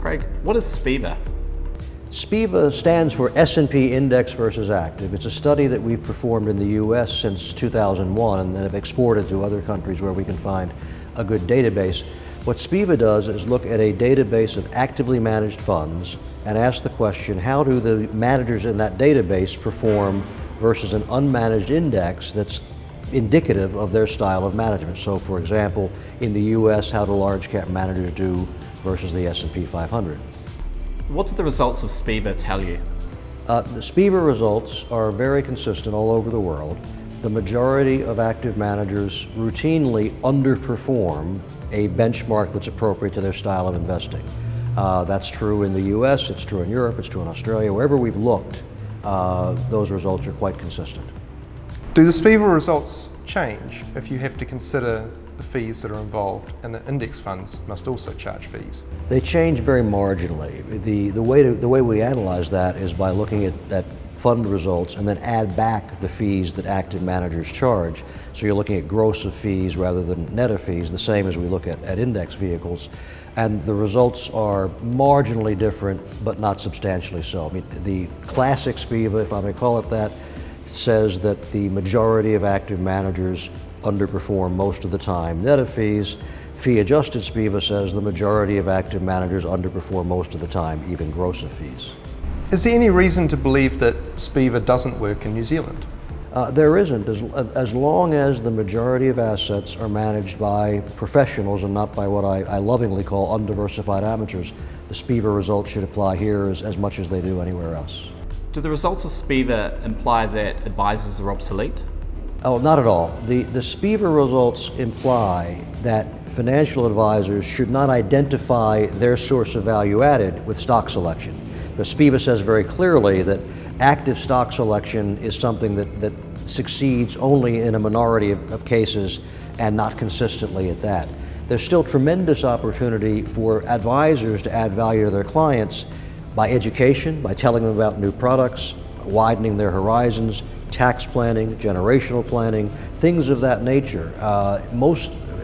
Craig, what is SPIVA? SPIVA stands for S&P Index versus Active. It's a study that we've performed in the US since 2001 and then have exported to other countries where we can find a good database. What SPIVA does is look at a database of actively managed funds and ask the question, how do the managers in that database perform versus an unmanaged index that's indicative of their style of management. So for example, in the US, how do large cap managers do versus the S&P 500? What do the results of SPIVA tell you? The SPIVA results are very consistent all over the world. The majority of active managers routinely underperform a benchmark that's appropriate to their style of investing. That's true in the US, it's true in Europe, it's true in Australia. Wherever we've looked, those results are quite consistent. Do the SPIVA results change if you have to consider the fees that are involved, and the index funds must also charge fees? They change very marginally. The way we analyze that is by looking at fund results and then add back the fees that active managers charge. So you're looking at gross of fees rather than net of fees, the same as we look at index vehicles. And the results are marginally different, but not substantially so. I mean, the classic SPIVA, if I may call it that, says that the majority of active managers underperform most of the time net of fees. Fee-adjusted SPIVA says the majority of active managers underperform most of the time, even gross of fees. Is there any reason to believe that SPIVA doesn't work in New Zealand? There isn't, as long as the majority of assets are managed by professionals and not by what I lovingly call undiversified amateurs. The SPIVA results should apply here as much as they do anywhere else. Do the results of SPIVA imply that advisors are obsolete? Oh, not at all. The SPIVA results imply that financial advisors should not identify their source of value added with stock selection. The SPIVA says very clearly that active stock selection is something that succeeds only in a minority of cases and not consistently at that. There's still tremendous opportunity for advisors to add value to their clients by education, by telling them about new products, widening their horizons, tax planning, generational planning, things of that nature.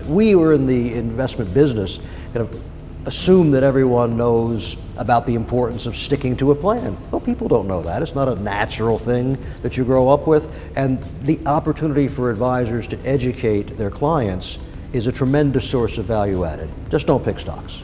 We were in the investment business kind of assume that everyone knows about the importance of sticking to a plan. Well, people don't know that. It's not a natural thing that you grow up with. And the opportunity for advisors to educate their clients is a tremendous source of value added. Just don't pick stocks.